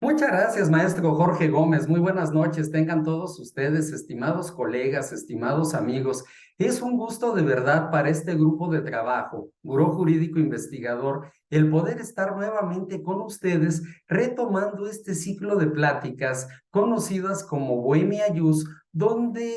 Muchas gracias, maestro Jorge Gómez. Muy buenas noches. Tengan todos ustedes, estimados colegas, estimados amigos. Es un gusto de verdad para este grupo de trabajo, Buró Jurídico Investigador, el poder estar nuevamente con ustedes retomando este ciclo de pláticas conocidas como Bohemia Jus, donde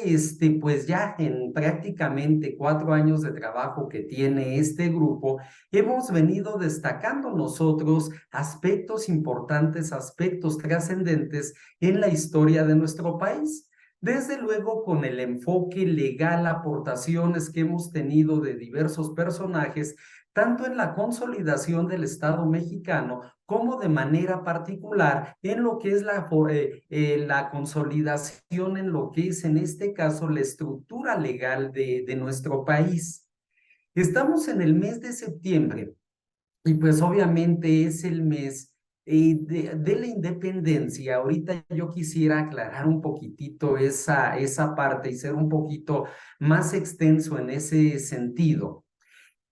pues ya en prácticamente 4 años de trabajo que tiene este grupo, hemos venido destacando nosotros aspectos importantes, aspectos trascendentes en la historia de nuestro país. Desde luego con el enfoque legal, aportaciones que hemos tenido de diversos personajes, tanto en la consolidación del Estado mexicano como de manera particular en lo que es la consolidación en lo que es en este caso la estructura legal de nuestro país. Estamos en el mes de septiembre y pues obviamente es el mes de la independencia. Ahorita yo quisiera aclarar un poquitito esa parte y ser un poquito más extenso en ese sentido.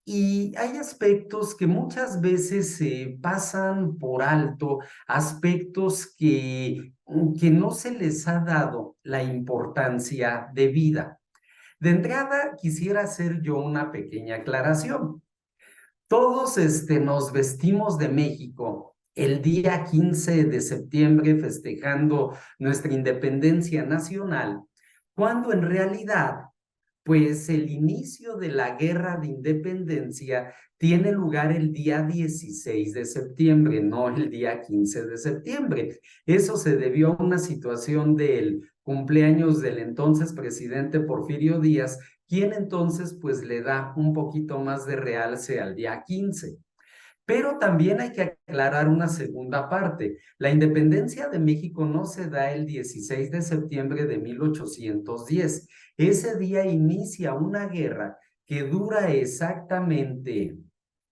Y hay aspectos que muchas veces se pasan por alto, aspectos que no se les ha dado la importancia debida. De entrada, quisiera hacer yo una pequeña aclaración. Todos nos vestimos de México el día 15 de septiembre festejando nuestra independencia nacional, cuando en realidad, pues el inicio de la guerra de independencia tiene lugar el día 16 de septiembre, no el día 15 de septiembre. Eso se debió a una situación del cumpleaños del entonces presidente Porfirio Díaz, quien entonces pues le da un poquito más de realce al día 15. Pero también hay que aclarar una segunda parte. La independencia de México no se da el 16 de septiembre de 1810. Ese día inicia una guerra que dura exactamente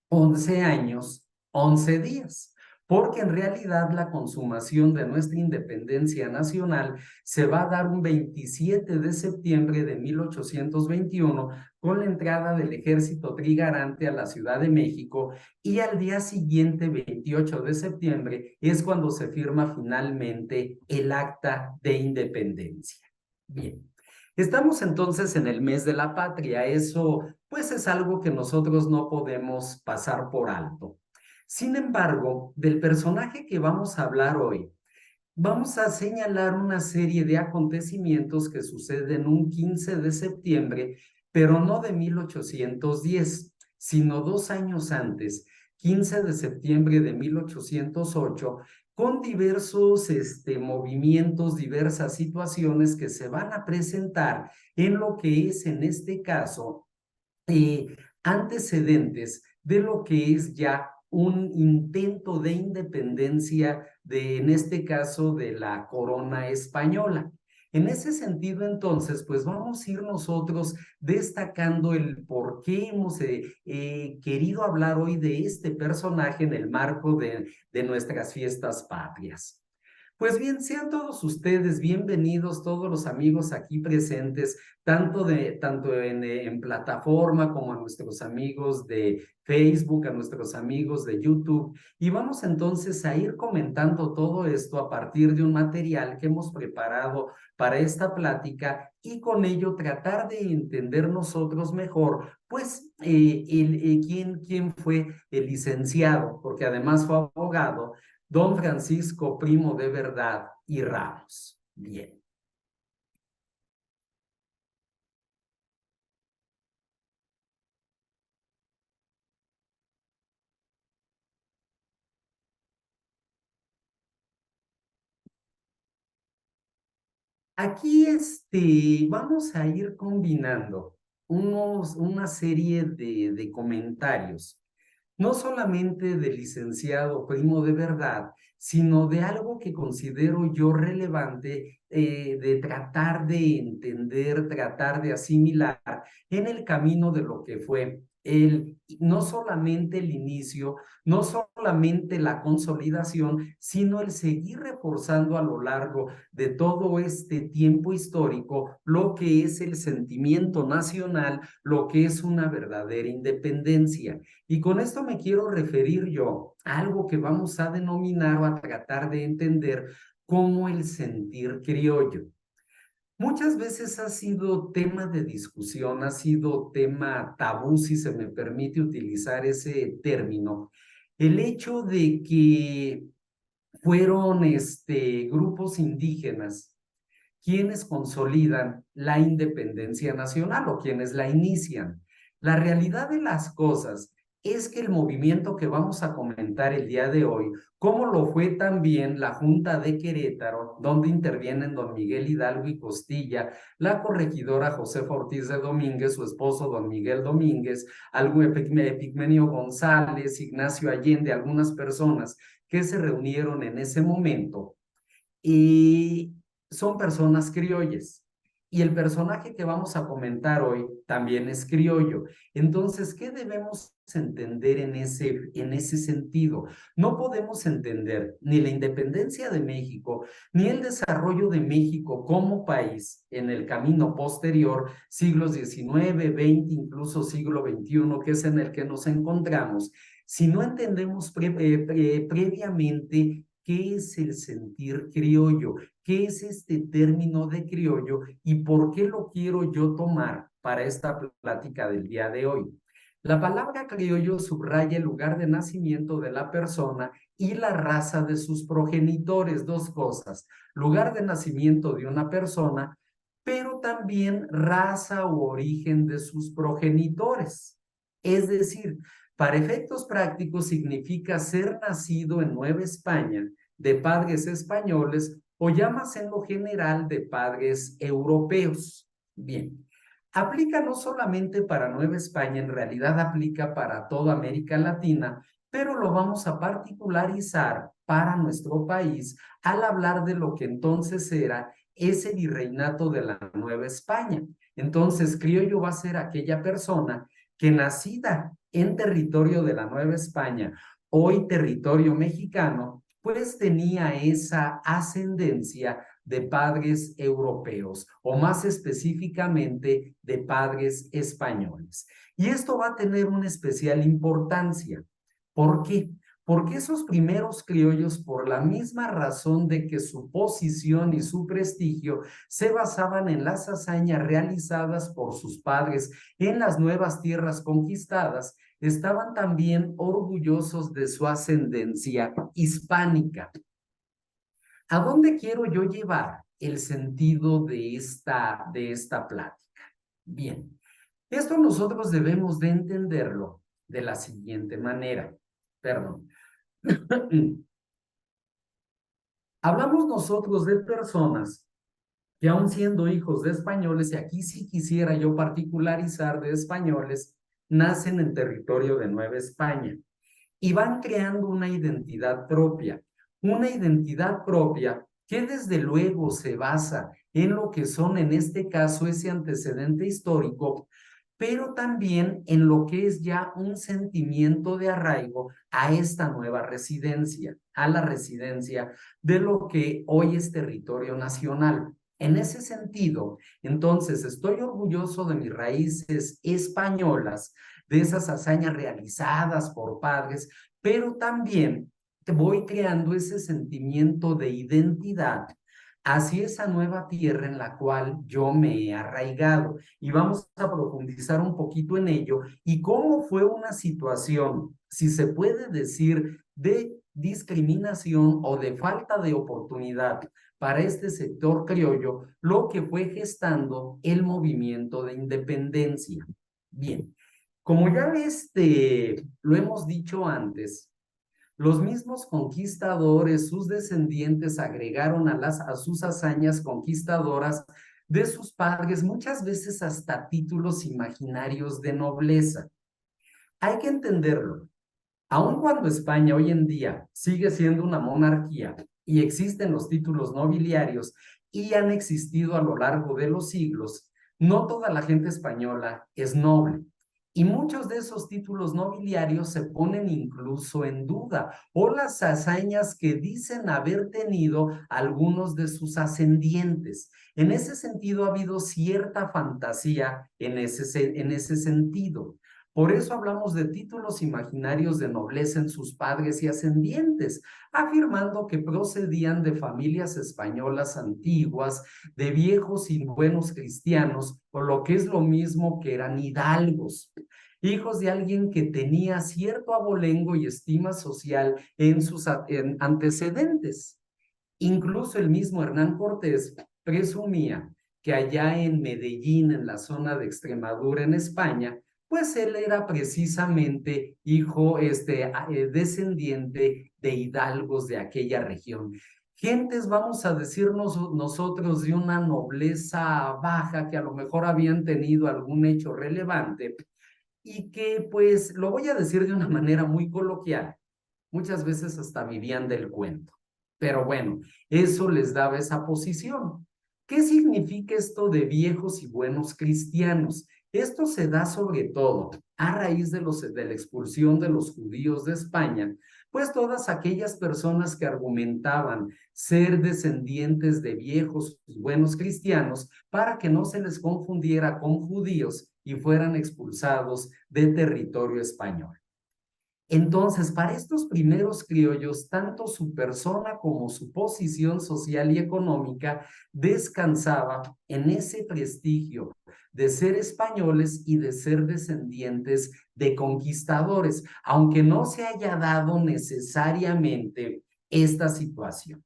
11 años, 11 días, porque en realidad la consumación de nuestra independencia nacional se va a dar un 27 de septiembre de 1821 con la entrada del ejército trigarante a la Ciudad de México, y al día siguiente, 28 de septiembre, es cuando se firma finalmente el Acta de Independencia. Bien. Estamos entonces en el mes de la patria. Eso pues es algo que nosotros no podemos pasar por alto. Sin embargo, del personaje que vamos a hablar hoy, vamos a señalar una serie de acontecimientos que suceden un 15 de septiembre, pero no de 1810, sino 2 años antes, 15 de septiembre de 1808, con diversos movimientos, diversas situaciones que se van a presentar en lo que es, en este caso, eh, antecedentes de lo que es ya un intento de independencia en este caso, de la corona española. En ese sentido, entonces, pues vamos a ir nosotros destacando el por qué hemos querido hablar hoy de este personaje en el marco de nuestras fiestas patrias. Pues bien, sean todos ustedes bienvenidos, todos los amigos aquí presentes, tanto en plataforma como a nuestros amigos de Facebook, a nuestros amigos de YouTube. Y vamos entonces a ir comentando todo esto a partir de un material que hemos preparado para esta plática, y con ello tratar de entender nosotros mejor, pues, quién fue el licenciado, porque además fue abogado, don Francisco Primo de Verdad y Ramos. Bien. Aquí vamos a ir combinando una serie de comentarios, no solamente del licenciado Primo de Verdad, sino de algo que considero yo relevante, de tratar de entender, tratar de asimilar en el camino de lo que fue no solamente el inicio, no solamente la consolidación, sino el seguir reforzando a lo largo de todo este tiempo histórico lo que es el sentimiento nacional, lo que es una verdadera independencia. Y con esto me quiero referir yo a algo que vamos a denominar o a tratar de entender como el sentir criollo. Muchas veces ha sido tema de discusión, ha sido tema tabú, si se me permite utilizar ese término, el hecho de que fueron grupos indígenas quienes consolidan la independencia nacional o quienes la inician. La realidad de las cosas es que el movimiento que vamos a comentar el día de hoy, como lo fue también la Junta de Querétaro, donde intervienen don Miguel Hidalgo y Costilla, la corregidora Josefa Ortiz de Domínguez, su esposo don Miguel Domínguez, Epigmenio González, Ignacio Allende, algunas personas que se reunieron en ese momento y son personas criollas. Y el personaje que vamos a comentar hoy también es criollo. Entonces, ¿qué debemos entender en ese sentido? No podemos entender ni la independencia de México, ni el desarrollo de México como país en el camino posterior, siglos XIX, XX, incluso siglo XXI, que es en el que nos encontramos, si no entendemos previamente qué es el sentir criollo, qué es este término de criollo y por qué lo quiero yo tomar para esta plática del día de hoy. La palabra criollo subraya el lugar de nacimiento de la persona y la raza de sus progenitores, dos cosas, lugar de nacimiento de una persona, pero también raza u origen de sus progenitores. Es decir, para efectos prácticos significa ser nacido en Nueva España de padres españoles o llamas en lo general de padres europeos. Bien, aplica no solamente para Nueva España, en realidad aplica para toda América Latina, pero lo vamos a particularizar para nuestro país al hablar de lo que entonces era ese virreinato de la Nueva España. Entonces, criollo va a ser aquella persona que nacida en territorio de la Nueva España, hoy territorio mexicano, pues tenía esa ascendencia de padres europeos o más específicamente de padres españoles. Y esto va a tener una especial importancia. ¿Por qué? Porque esos primeros criollos, por la misma razón de que su posición y su prestigio se basaban en las hazañas realizadas por sus padres en las nuevas tierras conquistadas, estaban también orgullosos de su ascendencia hispánica. ¿A dónde quiero yo llevar el sentido de esta plática? Bien, esto nosotros debemos de entenderlo de la siguiente manera. Perdón. Hablamos nosotros de personas que aun siendo hijos de españoles, y aquí sí quisiera yo particularizar de españoles, nacen en territorio de Nueva España y van creando una identidad propia que desde luego se basa en lo que son, en este caso, ese antecedente histórico, pero también en lo que es ya un sentimiento de arraigo a esta nueva residencia, a la residencia de lo que hoy es territorio nacional. En ese sentido, entonces, estoy orgulloso de mis raíces españolas, de esas hazañas realizadas por padres, pero también voy creando ese sentimiento de identidad hacia esa nueva tierra en la cual yo me he arraigado. Y vamos a profundizar un poquito en ello y cómo fue una situación, si se puede decir, de discriminación o de falta de oportunidad para este sector criollo, lo que fue gestando el movimiento de independencia. Bien, como ya lo hemos dicho antes, los mismos conquistadores, sus descendientes, agregaron a sus hazañas conquistadoras de sus padres, muchas veces hasta títulos imaginarios de nobleza. Hay que entenderlo. Aun cuando España hoy en día sigue siendo una monarquía y existen los títulos nobiliarios y han existido a lo largo de los siglos, no toda la gente española es noble. Y muchos de esos títulos nobiliarios se ponen incluso en duda, o las hazañas que dicen haber tenido algunos de sus ascendientes. En ese sentido, ha habido cierta fantasía en ese sentido. Por eso hablamos de títulos imaginarios de nobleza en sus padres y ascendientes, afirmando que procedían de familias españolas antiguas, de viejos y buenos cristianos, o lo que es lo mismo, que eran hidalgos, hijos de alguien que tenía cierto abolengo y estima social en sus antecedentes. Incluso el mismo Hernán Cortés presumía que allá en Medellín, en la zona de Extremadura, en España, pues él era precisamente hijo, descendiente de hidalgos de aquella región. Gentes, vamos a decirnos nosotros, de una nobleza baja, que a lo mejor habían tenido algún hecho relevante, y que, pues, lo voy a decir de una manera muy coloquial, muchas veces hasta vivían del cuento. Pero bueno, eso les daba esa posición. ¿Qué significa esto de viejos y buenos cristianos? Esto se da sobre todo a raíz de la expulsión de los judíos de España, pues todas aquellas personas que argumentaban ser descendientes de viejos y buenos cristianos, para que no se les confundiera con judíos y fueran expulsados de territorio español. Entonces, para estos primeros criollos, tanto su persona como su posición social y económica descansaba en ese prestigio de ser españoles y de ser descendientes de conquistadores, aunque no se haya dado necesariamente esta situación.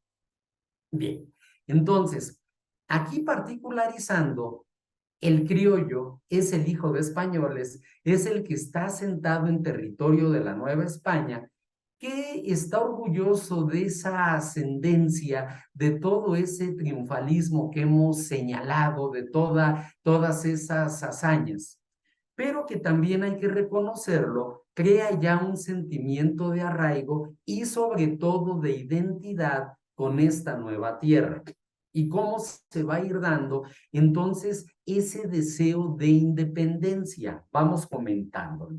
Bien, entonces, aquí particularizando, el criollo es el hijo de españoles, es el que está sentado en territorio de la Nueva España, que está orgulloso de esa ascendencia, de todo ese triunfalismo que hemos señalado, de todas esas hazañas, pero que también hay que reconocerlo, crea ya un sentimiento de arraigo y sobre todo de identidad con esta nueva tierra. ¿Y cómo se va a ir dando entonces ese deseo de independencia? Vamos comentándolo.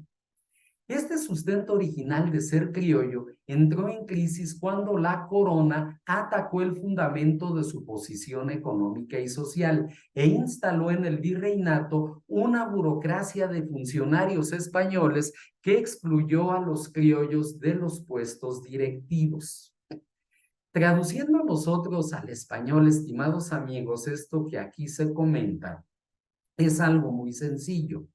Este sustento original de ser criollo entró en crisis cuando la corona atacó el fundamento de su posición económica y social e instaló en el virreinato una burocracia de funcionarios españoles que excluyó a los criollos de los puestos directivos. Traduciendo nosotros al español, estimados amigos, esto que aquí se comenta es algo muy sencillo.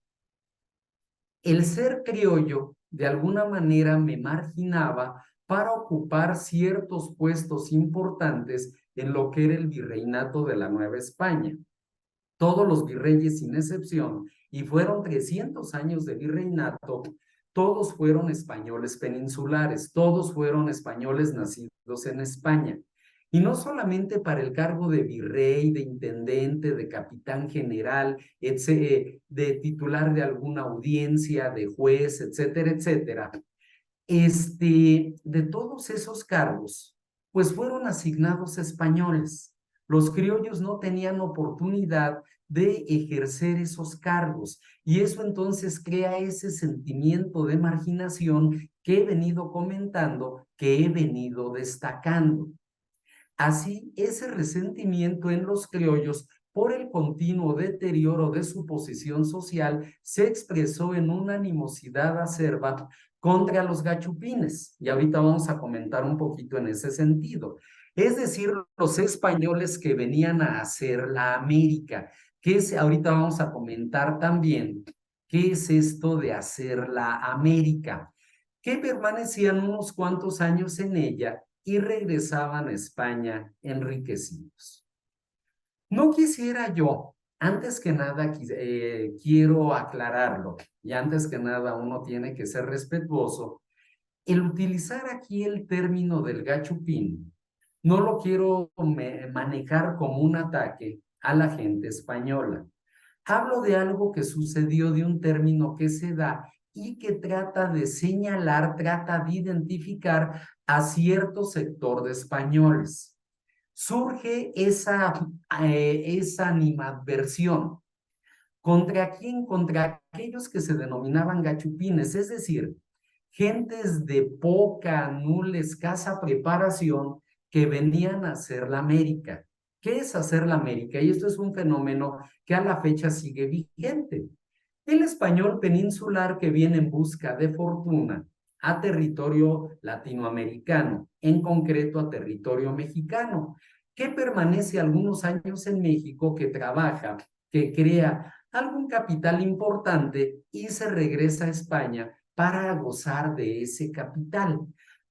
El ser criollo de alguna manera me marginaba para ocupar ciertos puestos importantes en lo que era el virreinato de la Nueva España. Todos los virreyes sin excepción, y fueron 300 años de virreinato, todos fueron españoles peninsulares, todos fueron españoles nacidos en España. Y no solamente para el cargo de virrey, de intendente, de capitán general, de titular de alguna audiencia, de juez, etcétera, etcétera. De todos esos cargos, pues fueron asignados españoles. Los criollos no tenían oportunidad de ejercer esos cargos, y eso entonces crea ese sentimiento de marginación que he venido comentando, que he venido destacando. Así, ese resentimiento en los criollos por el continuo deterioro de su posición social se expresó en una animosidad acerba contra los gachupines, y ahorita vamos a comentar un poquito en ese sentido. Es decir, los españoles que venían a hacer la América, ahorita vamos a comentar también qué es esto de hacer la América, que permanecían unos cuantos años en ella y regresaban a España enriquecidos. No quisiera yo, antes que nada, quiero aclararlo, y antes que nada uno tiene que ser respetuoso, el utilizar aquí el término del gachupín, no lo quiero manejar como un ataque a la gente española. Hablo de algo que sucedió, de un término que se da y que trata de señalar, trata de identificar a cierto sector de españoles. Surge esa animadversión ¿Contra quién? Contra aquellos que se denominaban gachupines, es decir, gentes de poca, nula, escasa preparación que venían a hacer la América. ¿Qué es hacer la América? Y esto es un fenómeno que a la fecha sigue vigente. El español peninsular que viene en busca de fortuna a territorio latinoamericano, en concreto a territorio mexicano, que permanece algunos años en México, que trabaja, que crea algún capital importante y se regresa a España para gozar de ese capital.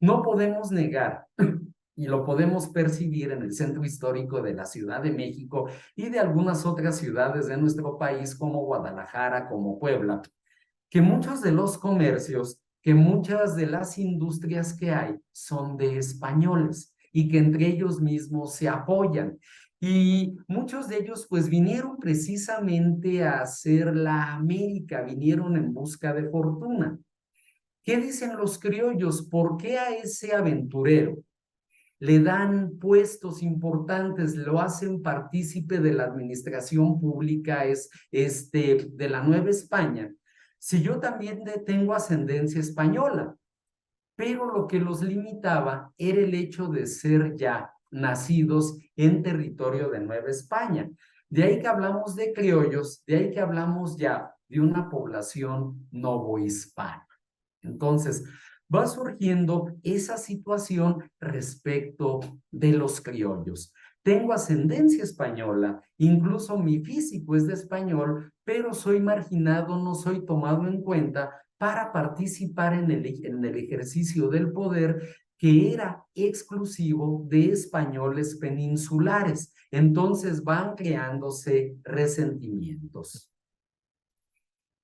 No podemos negar, y lo podemos percibir en el centro histórico de la Ciudad de México y de algunas otras ciudades de nuestro país como Guadalajara, como Puebla, que muchos de los comercios, que muchas de las industrias que hay son de españoles y que entre ellos mismos se apoyan. Y muchos de ellos pues vinieron precisamente a hacer la América, vinieron en busca de fortuna. ¿Qué dicen los criollos? ¿Por qué a ese aventurero le dan puestos importantes, lo hacen partícipe de la administración pública de la Nueva España? Si yo también tengo ascendencia española, pero lo que los limitaba era el hecho de ser ya nacidos en territorio de Nueva España. De ahí que hablamos de criollos, de ahí que hablamos ya de una población novohispana. Entonces, va surgiendo esa situación respecto de los criollos. Tengo ascendencia española, incluso mi físico es de español, pero soy marginado, no soy tomado en cuenta para participar en el ejercicio del poder que era exclusivo de españoles peninsulares. Entonces van creándose resentimientos.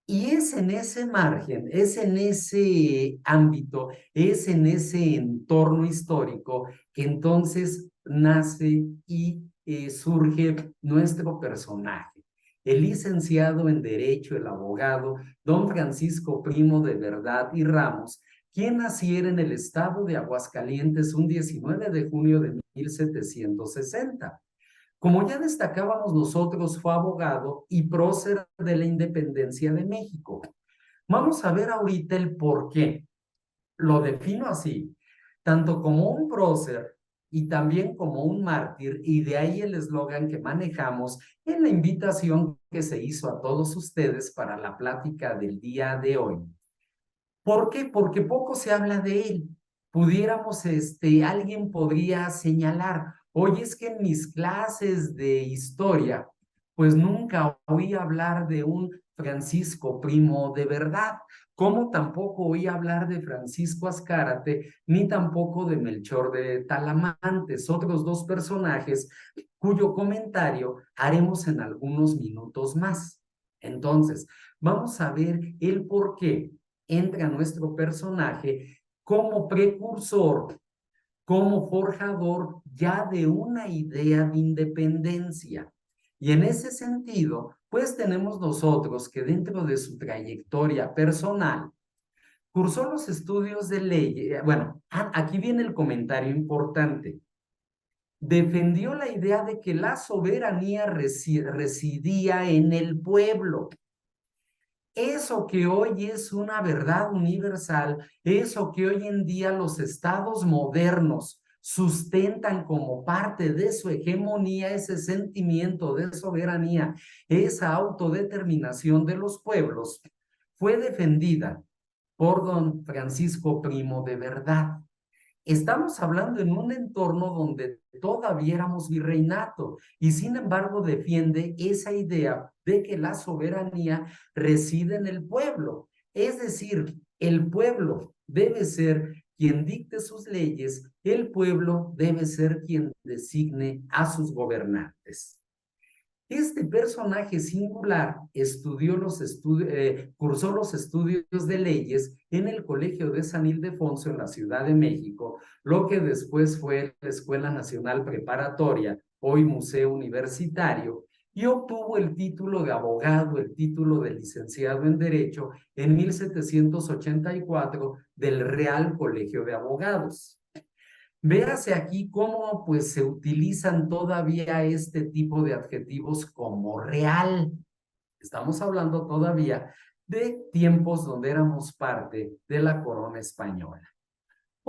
Y es en ese margen, es en ese ámbito, es en ese entorno histórico que entonces nace y surge nuestro personaje. El licenciado en Derecho, el abogado, don Francisco Primo de Verdad y Ramos, quien naciera en el estado de Aguascalientes un 19 de junio de 1760. Como ya destacábamos nosotros, fue abogado y prócer de la independencia de México. Vamos a ver ahorita el por qué. Lo defino así, tanto como un prócer y también como un mártir, y de ahí el eslogan que manejamos en la invitación que se hizo a todos ustedes para la plática del día de hoy. ¿Por qué? Porque poco se habla de él. Pudiéramos, alguien podría señalar, oye, es que en mis clases de historia, pues nunca oí hablar de un Francisco Primo de Verdad, como tampoco oí hablar de Francisco Azcárate, ni tampoco de Melchor de Talamantes, otros dos personajes cuyo comentario haremos en algunos minutos más. Entonces, vamos a ver el por qué entra nuestro personaje como precursor, como forjador ya de una idea de independencia. Y en ese sentido, pues tenemos nosotros que dentro de su trayectoria personal, cursó los estudios de ley. Bueno, aquí viene el comentario importante. Defendió la idea de que la soberanía residía en el pueblo. Eso que hoy es una verdad universal, eso que hoy en día los estados modernos sustentan como parte de su hegemonía, ese sentimiento de soberanía, esa autodeterminación de los pueblos, fue defendida por don Francisco Primo de Verdad. Estamos hablando en un entorno donde todavía éramos virreinato y sin embargo defiende esa idea de que la soberanía reside en el pueblo. Es decir, el pueblo debe ser quien dicte sus leyes, el pueblo debe ser quien designe a sus gobernantes. Este personaje singular cursó los estudios de leyes en el Colegio de San Ildefonso en la Ciudad de México, lo que después fue la Escuela Nacional Preparatoria, hoy Museo Universitario, y obtuvo el título de abogado, el título de licenciado en Derecho en 1784 del Real Colegio de Abogados. Véase aquí cómo pues se utilizan todavía este tipo de adjetivos como real. Estamos hablando todavía de tiempos donde éramos parte de la corona española.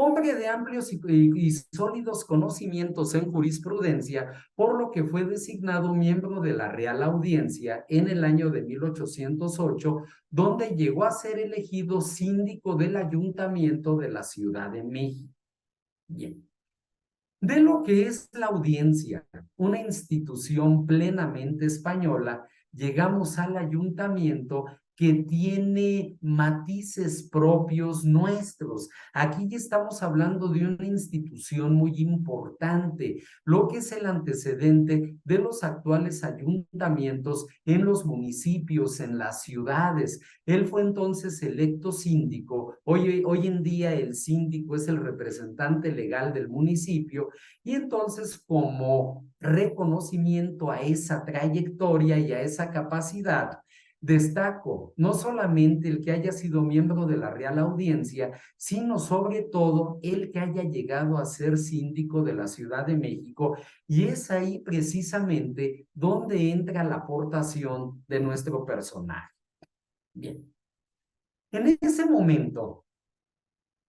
Hombre de amplios y sólidos conocimientos en jurisprudencia, por lo que fue designado miembro de la Real Audiencia en el año de 1808, donde llegó a ser elegido síndico del Ayuntamiento de la Ciudad de México. Bien. De lo que es la audiencia, una institución plenamente española, llegamos al ayuntamiento que tiene matices propios nuestros. Aquí ya estamos hablando de una institución muy importante, lo que es el antecedente de los actuales ayuntamientos en los municipios, en las ciudades. Él fue entonces electo síndico. Hoy en día el síndico es el representante legal del municipio y entonces como reconocimiento a esa trayectoria y a esa capacidad, destaco no solamente el que haya sido miembro de la Real Audiencia, sino sobre todo el que haya llegado a ser síndico de la Ciudad de México, y es ahí precisamente donde entra la aportación de nuestro personaje. Bien, en ese momento,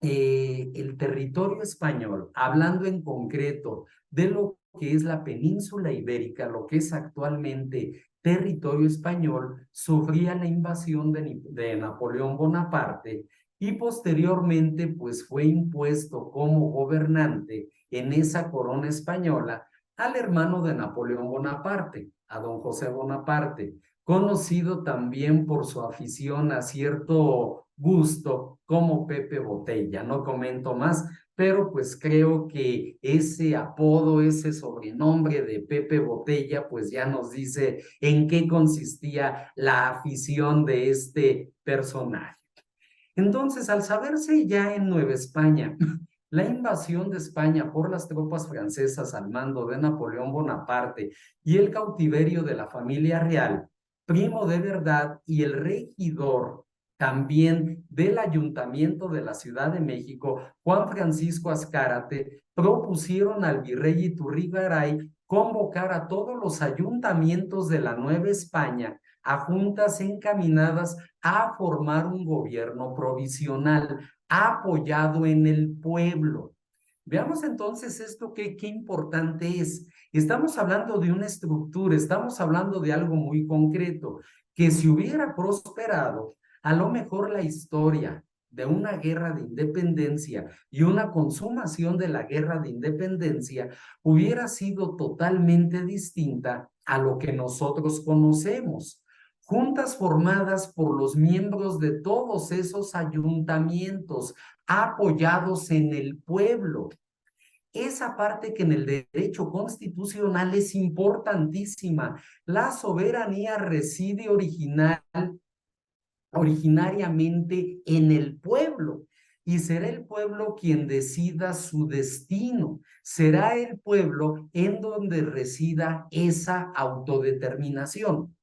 el territorio español, hablando en concreto de lo que es la península ibérica, lo que es actualmente territorio español, sufría la invasión de Napoleón Bonaparte y posteriormente pues fue impuesto como gobernante en esa corona española al hermano de Napoleón Bonaparte, a don José Bonaparte, conocido también por su afición a cierto gusto como Pepe Botella. No comento más, pero pues creo que ese apodo, ese sobrenombre de Pepe Botella, pues ya nos dice en qué consistía la afición de este personaje. Entonces, al saberse ya en Nueva España la invasión de España por las tropas francesas al mando de Napoleón Bonaparte y el cautiverio de la familia real, Primo de Verdad y el regidor también del Ayuntamiento de la Ciudad de México, Juan Francisco Azcárate, propusieron al virrey Iturrigaray convocar a todos los ayuntamientos de la Nueva España a juntas encaminadas a formar un gobierno provisional apoyado en el pueblo. Veamos entonces esto qué importante es. Estamos hablando de una estructura, estamos hablando de algo muy concreto, que si hubiera prosperado, a lo mejor la historia de una guerra de independencia y una consumación de la guerra de independencia hubiera sido totalmente distinta a lo que nosotros conocemos. Juntas formadas por los miembros de todos esos ayuntamientos, apoyados en el pueblo. Esa parte que en el derecho constitucional es importantísima. La soberanía reside originariamente en el pueblo y será el pueblo quien decida su destino. Será el pueblo en donde resida esa autodeterminación.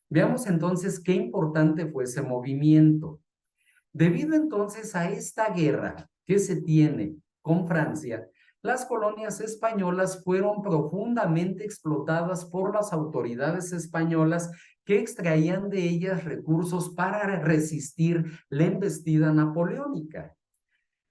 Veamos entonces qué importante fue ese movimiento. Debido entonces a esta guerra que se tiene con Francia, las colonias españolas fueron profundamente explotadas por las autoridades españolas que extraían de ellas recursos para resistir la embestida napoleónica.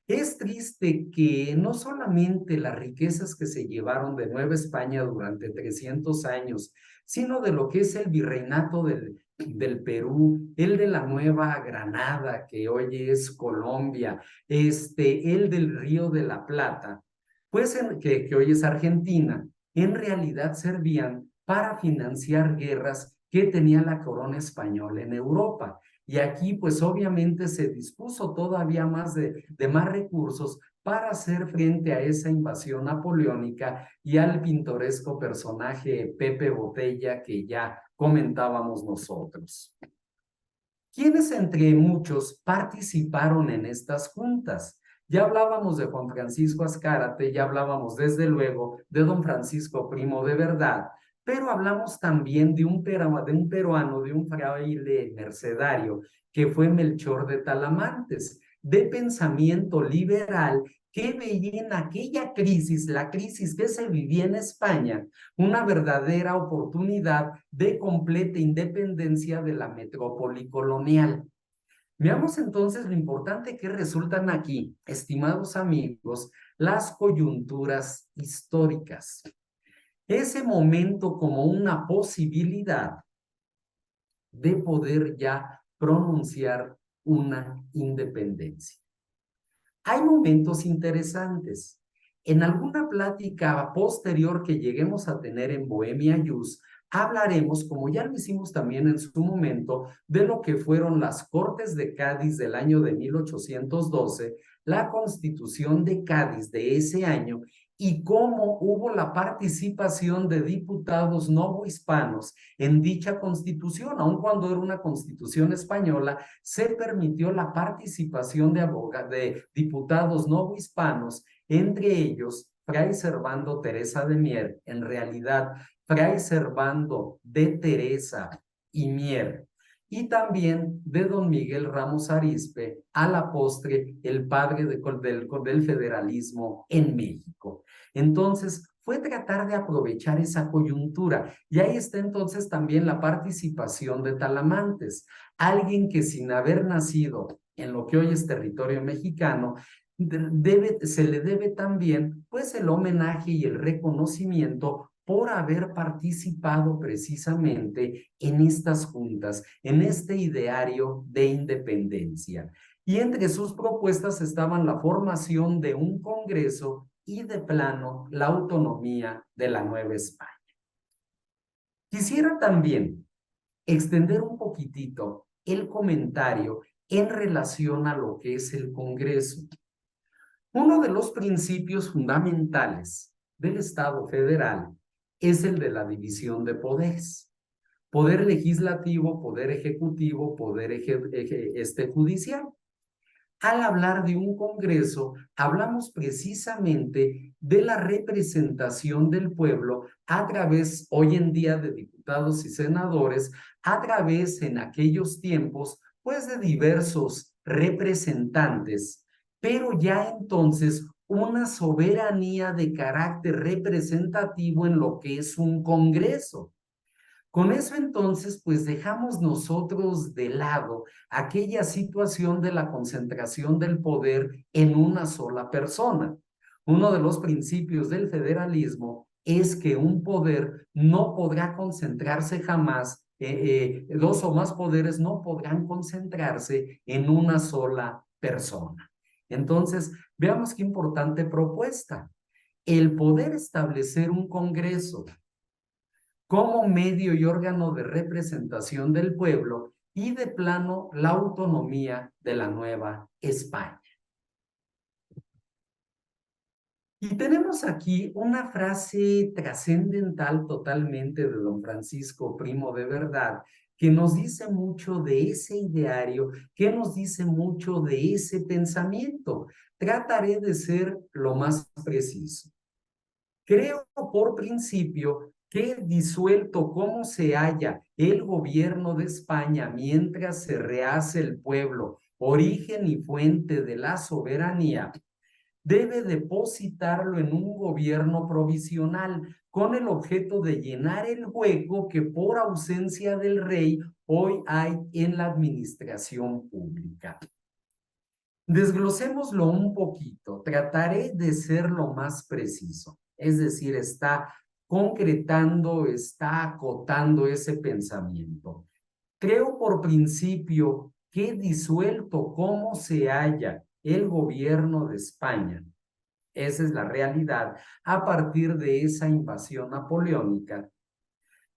Es triste que no solamente las riquezas que se llevaron de Nueva España durante 300 años, sino de lo que es el virreinato del Perú, el de la Nueva Granada, que hoy es Colombia, el del Río de la Plata, pues que hoy es Argentina, en realidad servían para financiar guerras que tenía la corona española en Europa. Y aquí pues obviamente se dispuso todavía más de más recursos para hacer frente a esa invasión napoleónica y al pintoresco personaje Pepe Botella que ya comentábamos nosotros. ¿Quiénes entre muchos participaron en estas juntas? Ya hablábamos de Juan Francisco Azcárate, ya hablábamos desde luego de don Francisco Primo de Verdad, pero hablamos también de un peruano, de un fraile mercedario, que fue Melchor de Talamantes, de pensamiento liberal, que veía en aquella crisis, la crisis que se vivía en España, una verdadera oportunidad de completa independencia de la metrópoli colonial. Veamos entonces lo importante que resultan aquí, estimados amigos, las coyunturas históricas. Ese momento como una posibilidad de poder ya pronunciar una independencia. Hay momentos interesantes. En alguna plática posterior que lleguemos a tener en Bohemia Jus, hablaremos, como ya lo hicimos también en su momento, de lo que fueron las Cortes de Cádiz del año de 1812, la Constitución de Cádiz de ese año y cómo hubo la participación de diputados novohispanos en dicha constitución, aun cuando era una constitución española, se permitió la participación de diputados novohispanos, entre ellos Fray Servando Teresa de Mier, en realidad Fray Servando de Teresa y Mier, y también de don Miguel Ramos Arizpe, a la postre el padre del federalismo en México. Entonces, fue tratar de aprovechar esa coyuntura. Y ahí está entonces también la participación de Talamantes, alguien que sin haber nacido en lo que hoy es territorio mexicano, se le debe también pues el homenaje y el reconocimiento por haber participado precisamente en estas juntas, en este ideario de independencia. Y entre sus propuestas estaban la formación de un congreso y de plano la autonomía de la Nueva España. Quisiera también extender un poquitito el comentario en relación a lo que es el Congreso. Uno de los principios fundamentales del Estado federal es el de la división de poderes. Poder legislativo, poder ejecutivo, poder judicial. Al hablar de un Congreso, hablamos precisamente de la representación del pueblo a través, hoy en día, de diputados y senadores, a través, en aquellos tiempos, pues de diversos representantes, pero ya entonces una soberanía de carácter representativo en lo que es un Congreso. Con eso entonces, pues dejamos nosotros de lado aquella situación de la concentración del poder en una sola persona. Uno de los principios del federalismo es que un poder no podrá concentrarse jamás, dos o más poderes no podrán concentrarse en una sola persona. Entonces, veamos qué importante propuesta. El poder establecer un Congreso como medio y órgano de representación del pueblo y de plano la autonomía de la Nueva España. Y tenemos aquí una frase trascendental totalmente de don Francisco Primo de Verdad, que nos dice mucho de ese ideario, que nos dice mucho de ese pensamiento. Trataré de ser lo más preciso. Creo por principio que disuelto como se halla el gobierno de España mientras se rehace el pueblo, origen y fuente de la soberanía, debe depositarlo en un gobierno provisional con el objeto de llenar el hueco que por ausencia del rey hoy hay en la administración pública. Desglosémoslo un poquito, trataré de ser lo más preciso, es decir, está concretando, está acotando ese pensamiento. Creo por principio que disuelto como se halla el gobierno de España, esa es la realidad, a partir de esa invasión napoleónica,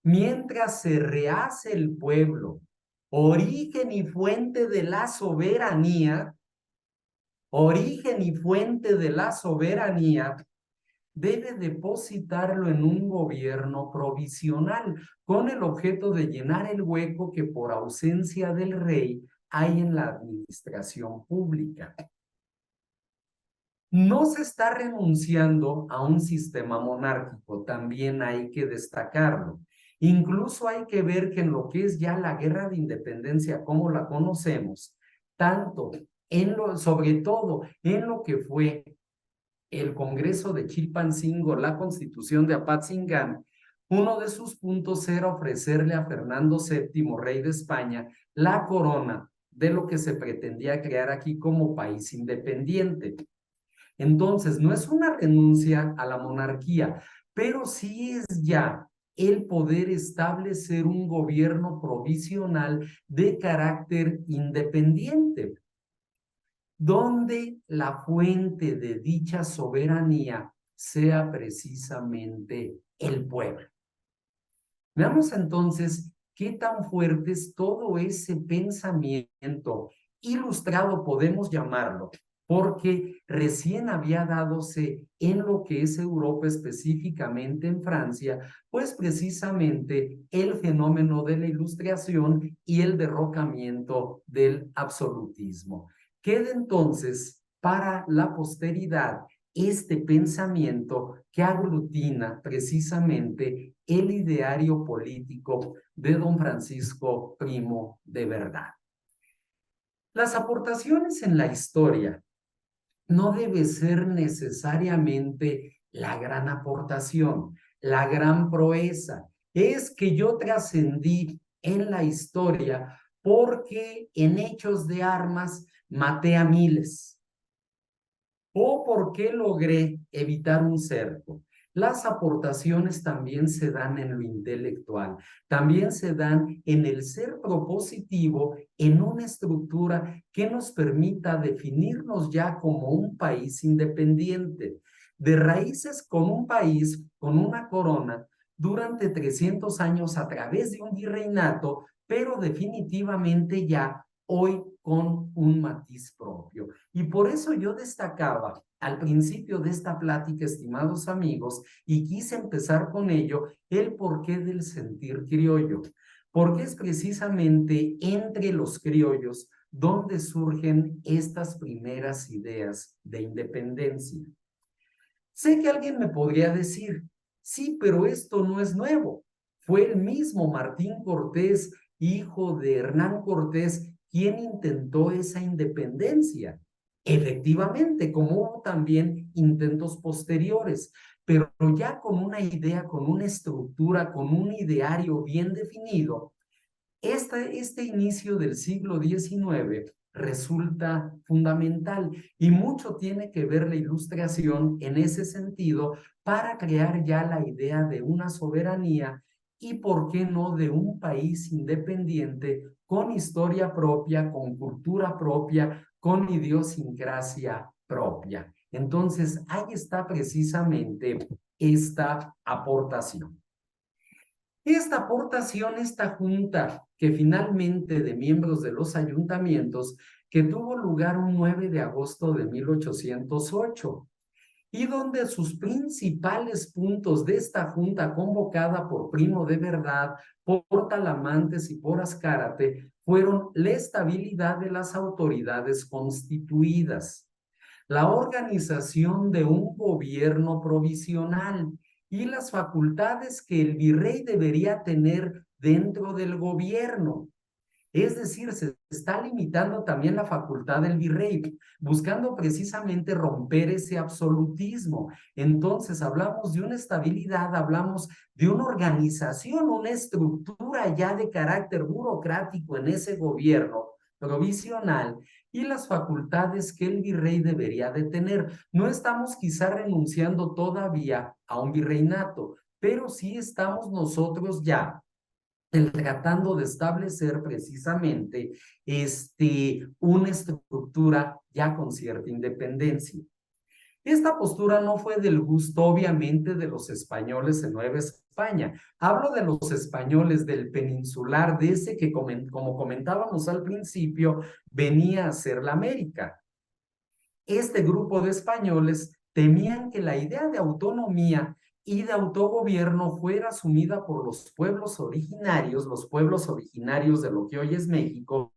mientras se rehace el pueblo, origen y fuente de la soberanía, origen y fuente de la soberanía, debe depositarlo en un gobierno provisional con el objeto de llenar el hueco que por ausencia del rey hay en la administración pública. No se está renunciando a un sistema monárquico, también hay que destacarlo. Incluso hay que ver que en lo que es ya la guerra de independencia como la conocemos, tanto sobre todo en lo que fue el Congreso de Chilpancingo, la Constitución de Apatzingán, uno de sus puntos era ofrecerle a Fernando VII, rey de España, la corona de lo que se pretendía crear aquí como país independiente. Entonces, no es una renuncia a la monarquía, pero sí es ya el poder establecer un gobierno provisional de carácter independiente, donde la fuente de dicha soberanía sea precisamente el pueblo. Veamos entonces qué tan fuerte es todo ese pensamiento ilustrado, podemos llamarlo, porque recién había dadose en lo que es Europa, específicamente en Francia, pues precisamente el fenómeno de la Ilustración y el derrocamiento del absolutismo. Queda entonces para la posteridad este pensamiento que aglutina precisamente el ideario político de don Francisco Primo de Verdad. Las aportaciones en la historia no debe ser necesariamente la gran aportación, la gran proeza. Es que yo trascendí en la historia porque en hechos de armas maté a miles o porque logré evitar un cerco. Las aportaciones también se dan en lo intelectual, también se dan en el ser propositivo, en una estructura que nos permita definirnos ya como un país independiente, de raíces con un país, con una corona, durante 300 años a través de un virreinato, pero definitivamente ya hoy con un matiz propio. Y por eso yo destacaba al principio de esta plática, estimados amigos, y quise empezar con ello, el porqué del sentir criollo, porque es precisamente entre los criollos donde surgen estas primeras ideas de independencia. Sé que alguien me podría decir, sí, pero esto no es nuevo. Fue el mismo Martín Cortés, hijo de Hernán Cortés, quien intentó esa independencia. Efectivamente, como hubo también intentos posteriores, pero ya con una idea, con una estructura, con un ideario bien definido, este inicio del siglo XIX resulta fundamental y mucho tiene que ver la Ilustración en ese sentido para crear ya la idea de una soberanía y, por qué no, de un país independiente con historia propia, con cultura propia, con idiosincrasia propia. Entonces, ahí está precisamente esta aportación. Esta aportación, esta junta que finalmente de miembros de los ayuntamientos, que tuvo lugar un 9 de agosto de 1808, y donde sus principales puntos de esta junta convocada por Primo de Verdad, por Talamantes y por Azcárate, fueron la estabilidad de las autoridades constituidas, la organización de un gobierno provisional y las facultades que el virrey debería tener dentro del gobierno. Es decir, se está limitando también la facultad del virrey, buscando precisamente romper ese absolutismo. Entonces, hablamos de una estabilidad, hablamos de una organización, una estructura ya de carácter burocrático en ese gobierno provisional y las facultades que el virrey debería de tener. No estamos quizá renunciando todavía a un virreinato, pero sí estamos nosotros ya tratando de establecer precisamente una estructura ya con cierta independencia. Esta postura no fue del gusto, obviamente, de los españoles en Nueva España. Hablo de los españoles del peninsular, de ese que, como comentábamos al principio, venía a ser la América. Este grupo de españoles temían que la idea de autonomía y de autogobierno fuera asumida por los pueblos originarios de lo que hoy es México,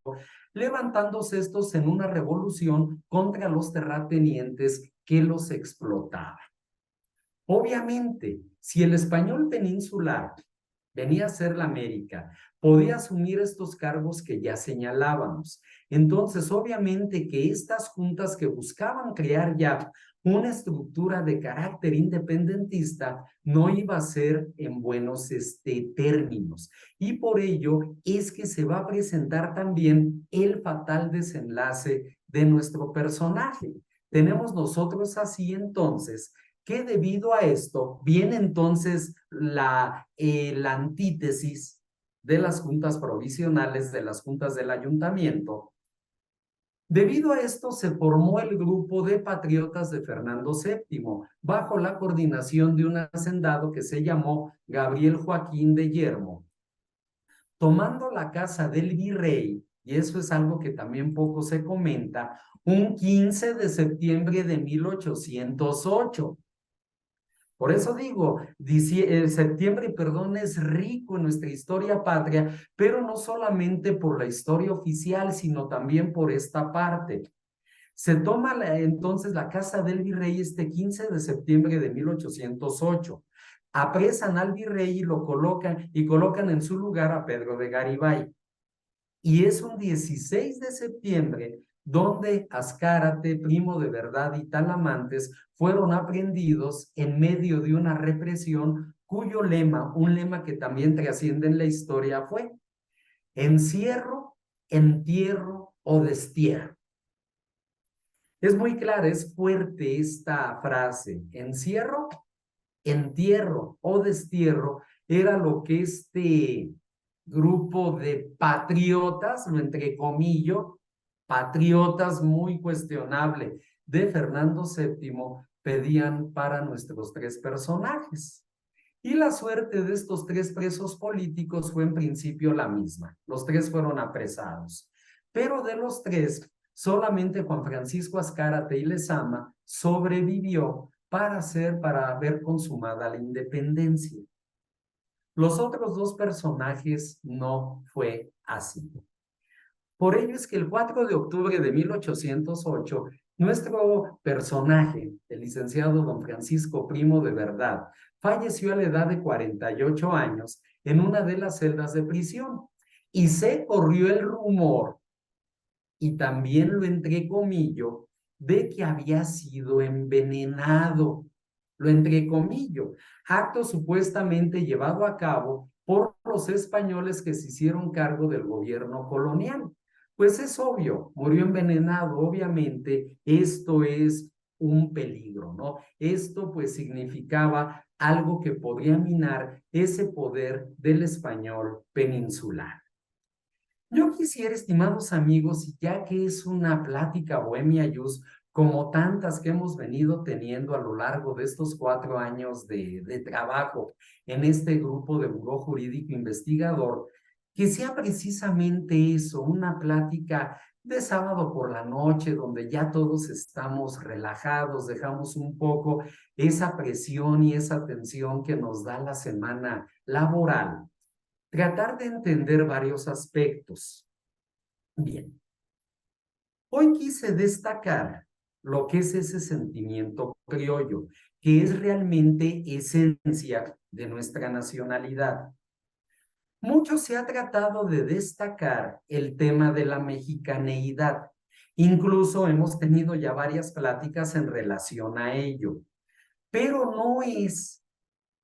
levantándose estos en una revolución contra los terratenientes que los explotaban. Obviamente, si el español peninsular venía a ser la América, podía asumir estos cargos que ya señalábamos. Entonces, obviamente que estas juntas que buscaban crear ya una estructura de carácter independentista no iba a ser en buenos términos. Y por ello es que se va a presentar también el fatal desenlace de nuestro personaje. Tenemos nosotros así entonces que debido a esto viene entonces la antítesis de las juntas provisionales, de las juntas del ayuntamiento. Debido a esto se formó el grupo de patriotas de Fernando VII, bajo la coordinación de un hacendado que se llamó Gabriel Joaquín de Yermo, tomando la casa del virrey, y eso es algo que también poco se comenta, un 15 de septiembre de 1808. Por eso digo, septiembre, perdón, es rico en nuestra historia patria, pero no solamente por la historia oficial, sino también por esta parte. Se toma entonces la casa del virrey este 15 de septiembre de 1808. Apresan al virrey y lo colocan en su lugar a Pedro de Garibay. Y es un 16 de septiembre donde Azcárate, Primo de Verdad y Talamantes fueron aprehendidos en medio de una represión cuyo lema, un lema que también trasciende en la historia, fue encierro, entierro o destierro. Es muy clara, es fuerte esta frase, encierro, entierro o destierro, era lo que este grupo de patriotas, lo entrecomillo, patriotas muy cuestionable, de Fernando VII pedían para nuestros tres personajes. Y la suerte de estos tres presos políticos fue en principio la misma. Los tres fueron apresados. Pero de los tres, solamente Juan Francisco Azcárate y Lezama sobrevivió para haber consumada la independencia. Los otros dos personajes no fue así. Por ello es que el 4 de octubre de 1808, nuestro personaje, el licenciado don Francisco Primo de Verdad, falleció a la edad de 48 años en una de las celdas de prisión. Y se corrió el rumor, y también lo entrecomillo, de que había sido envenenado. Lo entrecomillo. Acto supuestamente llevado a cabo por los españoles que se hicieron cargo del gobierno colonial. Pues es obvio, murió envenenado, obviamente esto es un peligro, ¿no? Esto pues significaba algo que podría minar ese poder del español peninsular. Yo quisiera, estimados amigos, y ya que es una plática bohemia yus, como tantas que hemos venido teniendo a lo largo de estos 4 años de trabajo en este grupo de Buró Jurídico Investigador, que sea precisamente eso, una plática de sábado por la noche, donde ya todos estamos relajados, dejamos un poco esa presión y esa tensión que nos da la semana laboral. Tratar de entender varios aspectos. Bien, hoy quise destacar lo que es ese sentimiento criollo, que es realmente esencia de nuestra nacionalidad. Mucho se ha tratado de destacar el tema de la mexicaneidad. Incluso hemos tenido ya varias pláticas en relación a ello, pero no es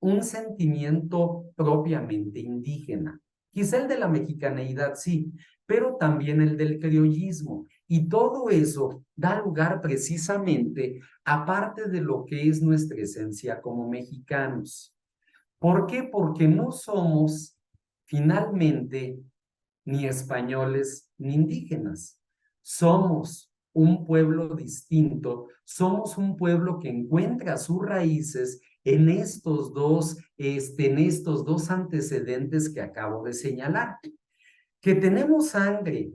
un sentimiento propiamente indígena. Quizá el de la mexicaneidad sí, pero también el del criollismo. Y todo eso da lugar precisamente a parte de lo que es nuestra esencia como mexicanos. ¿Por qué? Porque no somos finalmente ni españoles ni indígenas. Somos un pueblo distinto, somos un pueblo que encuentra sus raíces en estos dos antecedentes que acabo de señalar. Que tenemos sangre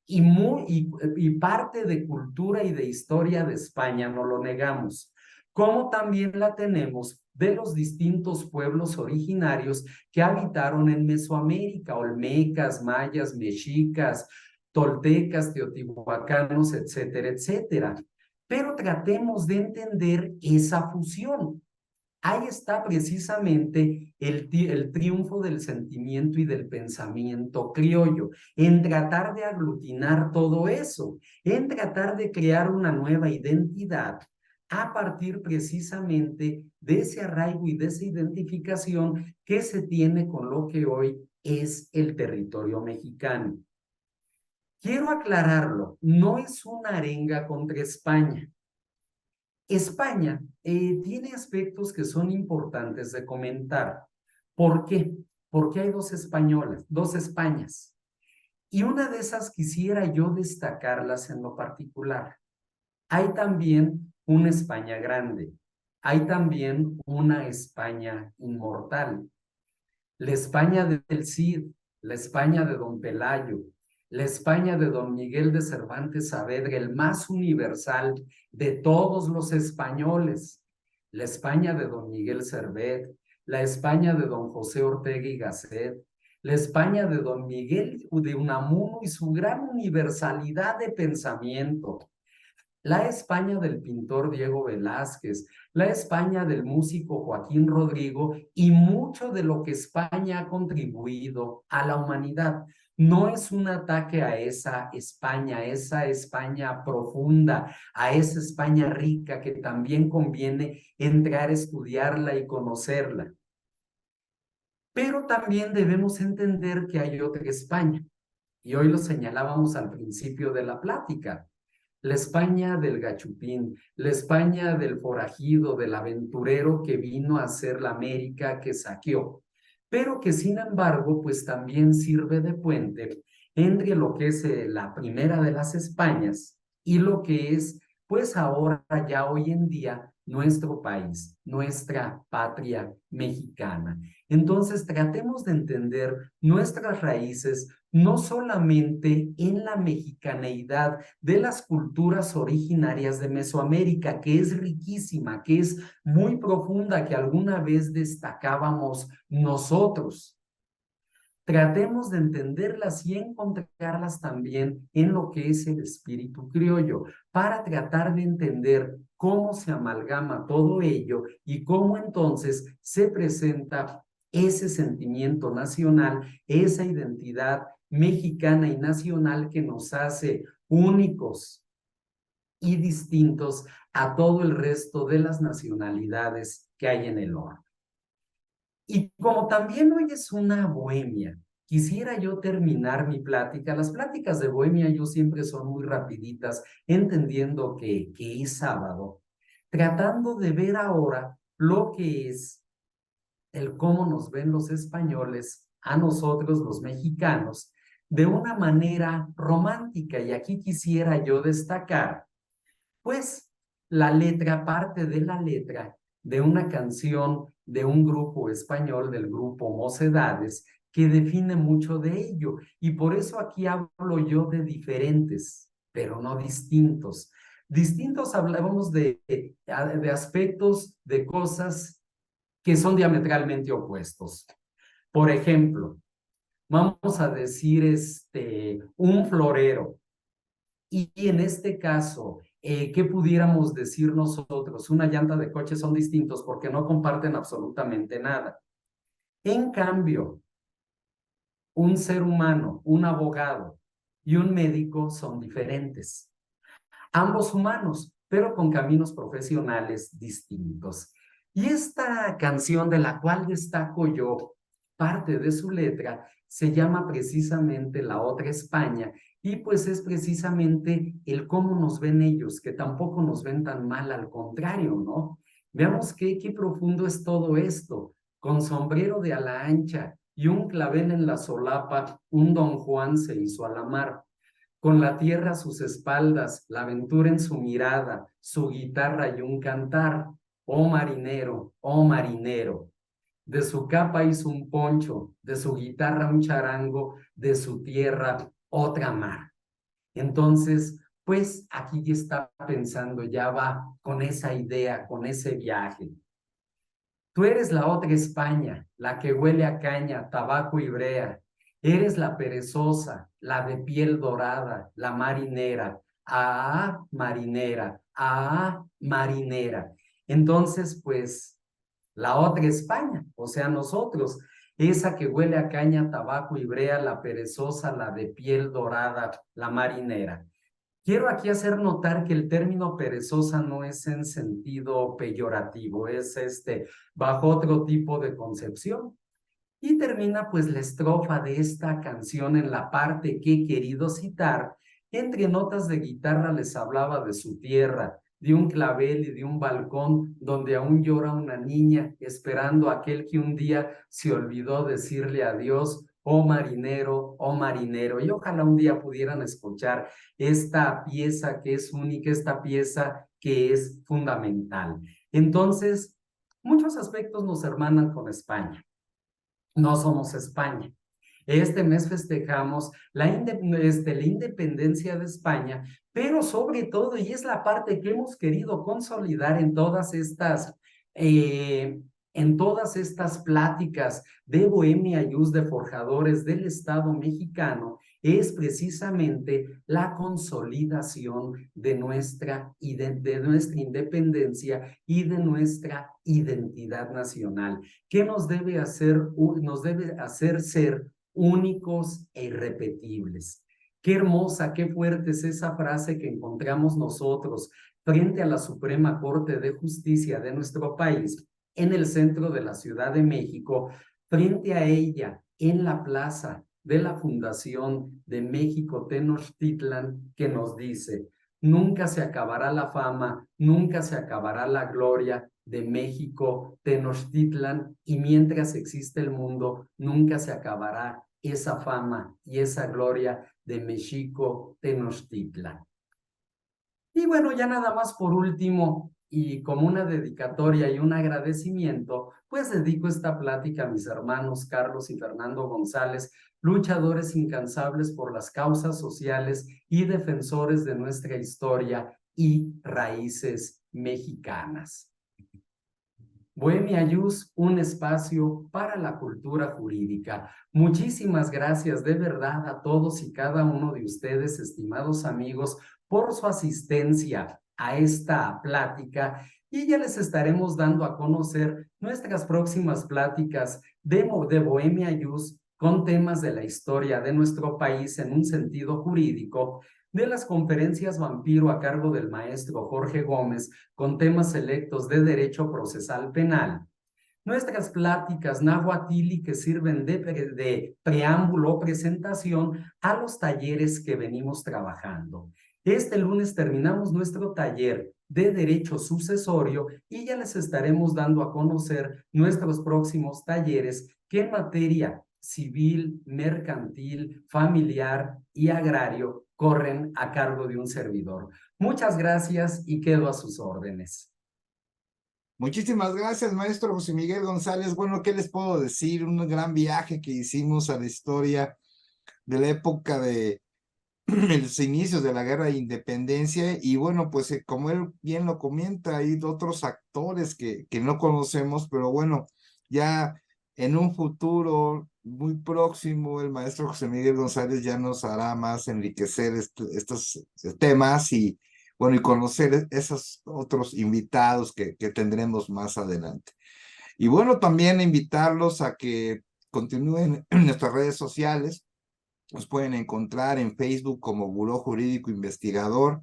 y parte de cultura y de historia de España, no lo negamos, como también la tenemos de los distintos pueblos originarios que habitaron en Mesoamérica, olmecas, mayas, mexicas, toltecas, teotihuacanos, etcétera, etcétera. Pero tratemos de entender esa fusión. Ahí está precisamente el triunfo del sentimiento y del pensamiento criollo, en tratar de aglutinar todo eso, en tratar de crear una nueva identidad, a partir precisamente de ese arraigo y de esa identificación que se tiene con lo que hoy es el territorio mexicano. Quiero aclararlo, no es una arenga contra España. España tiene aspectos que son importantes de comentar. ¿Por qué? Porque hay dos españolas, dos Españas. Y una de esas quisiera yo destacarlas en lo particular. Hay también una España grande. Hay también una España inmortal. La España del Cid, la España de Don Pelayo, la España de Don Miguel de Cervantes Saavedra, el más universal de todos los españoles, la España de Don Miguel Servet, la España de Don José Ortega y Gasset, la España de Don Miguel de Unamuno y su gran universalidad de pensamiento, la España del pintor Diego Velázquez, la España del músico Joaquín Rodrigo y mucho de lo que España ha contribuido a la humanidad. No es un ataque a esa España profunda, a esa España rica que también conviene entrar a estudiarla y conocerla. Pero también debemos entender que hay otra España, y hoy lo señalábamos al principio de la plática. La España del gachupín, la España del forajido, del aventurero que vino a hacer la América que saqueó, pero que sin embargo, pues también sirve de puente entre lo que es la primera de las Españas y lo que es, pues ahora ya hoy en día, nuestro país, nuestra patria mexicana. Entonces, tratemos de entender nuestras raíces, no solamente en la mexicaneidad de las culturas originarias de Mesoamérica, que es riquísima, que es muy profunda, que alguna vez destacábamos nosotros. Tratemos de entenderlas y encontrarlas también en lo que es el espíritu criollo, para tratar de entender cómo se amalgama todo ello y cómo entonces se presenta ese sentimiento nacional, esa identidad mexicana y nacional que nos hace únicos y distintos a todo el resto de las nacionalidades que hay en el orbe. Y como también hoy es una bohemia, quisiera yo terminar mi plática. Las pláticas de bohemia yo siempre son muy rapiditas, entendiendo que es sábado, tratando de ver ahora lo que es el cómo nos ven los españoles a nosotros los mexicanos de una manera romántica. Y aquí quisiera yo destacar, pues, la letra, parte de la letra de una canción de un grupo español, del grupo Mocedades, que define mucho de ello. Y por eso aquí hablo yo de diferentes, pero no distintos. Distintos hablábamos de aspectos, de cosas que son diametralmente opuestos. Por ejemplo, vamos a decir un florero. Y en este caso, ¿qué pudiéramos decir nosotros? Una llanta de coche son distintos porque no comparten absolutamente nada. En cambio, un ser humano, un abogado y un médico son diferentes. Ambos humanos, pero con caminos profesionales distintos. Y esta canción de la cual destaco yo parte de su letra se llama precisamente La Otra España, y pues es precisamente el cómo nos ven ellos, que tampoco nos ven tan mal, al contrario, ¿no? Veamos qué profundo es todo esto. Con sombrero de ala ancha y un clavel en la solapa, un don Juan se hizo a la mar. Con la tierra a sus espaldas, la aventura en su mirada, su guitarra y un cantar. Oh marinero, de su capa hizo un poncho, de su guitarra un charango, de su tierra otra mar. Entonces, pues aquí ya está pensando, ya va con esa idea, con ese viaje. Tú eres la otra España, la que huele a caña, tabaco y brea. Eres la perezosa, la de piel dorada, la marinera. Ah, marinera, ah, marinera. Entonces, pues, la otra España, o sea, nosotros, esa que huele a caña, tabaco y brea, la perezosa, la de piel dorada, la marinera. Quiero aquí hacer notar que el término perezosa no es en sentido peyorativo, es bajo otro tipo de concepción. Y termina pues la estrofa de esta canción en la parte que he querido citar. Entre notas de guitarra les hablaba de su tierra, de un clavel y de un balcón donde aún llora una niña esperando a aquel que un día se olvidó decirle adiós, oh marinero. Y ojalá un día pudieran escuchar esta pieza que es única, esta pieza que es fundamental. Entonces, muchos aspectos nos hermanan con España. No somos España. Este mes festejamos la independencia de España, pero sobre todo, y es la parte que hemos querido consolidar eh, en todas estas pláticas de Bohemia Yus de forjadores del Estado mexicano, es precisamente la consolidación de de nuestra independencia y de nuestra identidad nacional, que nos debe hacer ser únicos e irrepetibles. Qué hermosa, qué fuerte es esa frase que encontramos nosotros frente a la Suprema Corte de Justicia de nuestro país, en el centro de la Ciudad de México, frente a ella, en la plaza de la Fundación de México Tenochtitlan, que nos dice: nunca se acabará la fama, nunca se acabará la gloria de México Tenochtitlan, y mientras existe el mundo, nunca se acabará esa fama y esa gloria de México Tenochtitlan. Y bueno, ya nada más por último, y como una dedicatoria y un agradecimiento, pues dedico esta plática a mis hermanos Carlos y Fernando González, luchadores incansables por las causas sociales y defensores de nuestra historia y raíces mexicanas. Bohemia Yus, un espacio para la cultura jurídica. Muchísimas gracias de verdad a todos y cada uno de ustedes, estimados amigos, por su asistencia a esta plática, y ya les estaremos dando a conocer nuestras próximas pláticas de Bohemia Yus con temas de la historia de nuestro país en un sentido jurídico, de las conferencias Vampiro a cargo del maestro Jorge Gómez con temas selectos de derecho procesal penal, nuestras pláticas náhuatl que sirven de preámbulo o presentación a los talleres que venimos trabajando. Este lunes terminamos nuestro taller de derecho sucesorio y ya les estaremos dando a conocer nuestros próximos talleres que en materia civil, mercantil, familiar y agrario corren a cargo de un servidor. Muchas gracias y quedo a sus órdenes. Muchísimas gracias, maestro José Miguel González. Bueno, ¿qué les puedo decir? Un gran viaje que hicimos a la historia de la época de los inicios de la Guerra de Independencia. Y bueno, pues como él bien lo comenta, hay otros actores que no conocemos, pero bueno, ya en un futuro muy próximo, el maestro José Miguel González ya nos hará más enriquecer estos temas y bueno, y conocer esos otros invitados que tendremos más adelante. Y bueno, también invitarlos a que continúen en nuestras redes sociales. Nos pueden encontrar en Facebook como Buró Jurídico Investigador,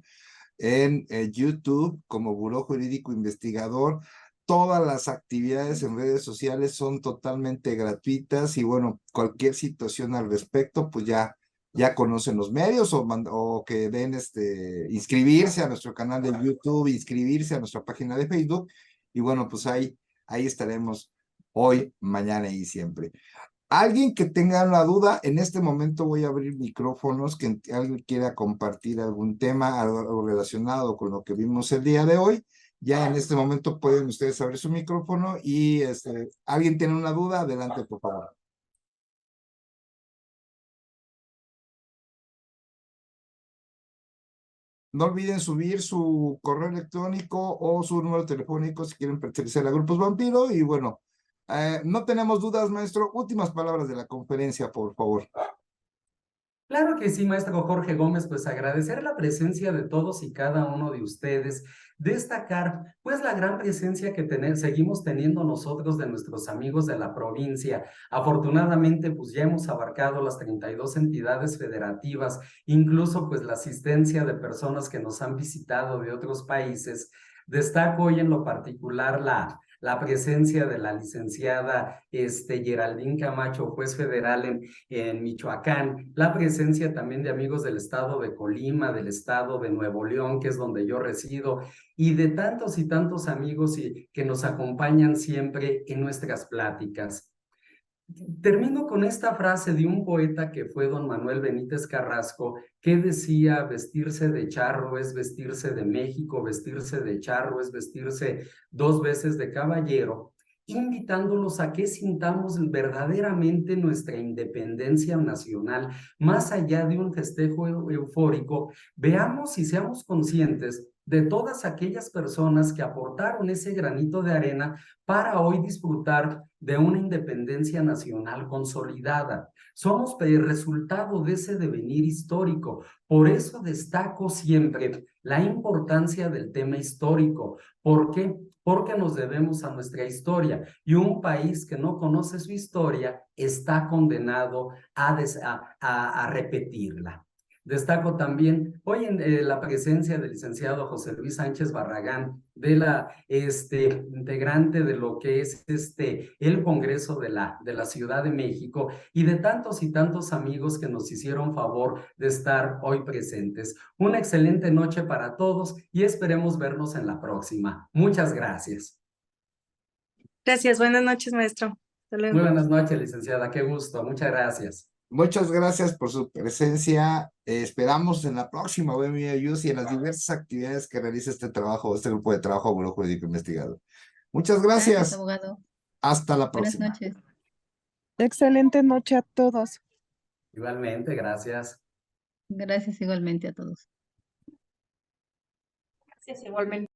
en YouTube como Buró Jurídico Investigador. Todas las actividades en redes sociales son totalmente gratuitas y bueno, cualquier situación al respecto, pues ya conocen los medios o que den inscribirse a nuestro canal de YouTube, inscribirse a nuestra página de Facebook y bueno, pues ahí estaremos hoy, mañana y siempre. Alguien que tenga una duda, en este momento voy a abrir micrófonos, que alguien quiera compartir algún tema, algo relacionado con lo que vimos el día de hoy. Ya en este momento pueden ustedes abrir su micrófono y alguien tiene una duda, adelante por favor. No olviden subir su correo electrónico o su número telefónico si quieren pertenecer a Grupos Vampiro. Y bueno, no tenemos dudas, maestro. Últimas palabras de la conferencia, por favor. Claro que sí, maestro Jorge Gómez, pues agradecer la presencia de todos y cada uno de ustedes, Destacar, pues, la gran presencia que seguimos teniendo nosotros de nuestros amigos de la provincia. Afortunadamente, pues, ya hemos abarcado las 32 entidades federativas, incluso, pues, la asistencia de personas que nos han visitado de otros países. Destaco hoy en lo particular la presencia de la licenciada Geraldine Camacho, juez federal en Michoacán, la presencia también de amigos del estado de Colima, del estado de Nuevo León, que es donde yo resido, y de tantos y tantos amigos que nos acompañan siempre en nuestras pláticas. Termino con esta frase de un poeta que fue don Manuel Benítez Carrasco, que decía: vestirse de charro es vestirse de México, vestirse de charro es vestirse 2 veces de caballero, invitándolos a que sintamos verdaderamente nuestra independencia nacional, más allá de un festejo eufórico. Veamos y seamos conscientes de todas aquellas personas que aportaron ese granito de arena para hoy disfrutar de una independencia nacional consolidada. Somos el resultado de ese devenir histórico. Por eso destaco siempre la importancia del tema histórico. ¿Por qué? Porque nos debemos a nuestra historia, y un país que no conoce su historia está condenado a repetirla. Destaco también hoy en la presencia del licenciado José Luis Sánchez Barragán, de la integrante de lo que es el Congreso de la Ciudad de México, y de tantos y tantos amigos que nos hicieron favor de estar hoy presentes. Una excelente noche para todos y esperemos vernos en la próxima. Muchas gracias. Gracias, buenas noches, maestro. Hasta luego. Muy buenas noches, licenciada. Qué gusto. Muchas gracias. Muchas gracias por su presencia. Esperamos en la próxima WMIUS y en las diversas actividades que realiza este grupo de trabajo Buró Jurídico Investigador. Muchas gracias. Abogado. Hasta la Buenas próxima. noches. Excelente noche a todos. Igualmente, gracias. Gracias igualmente a todos. Gracias, igualmente.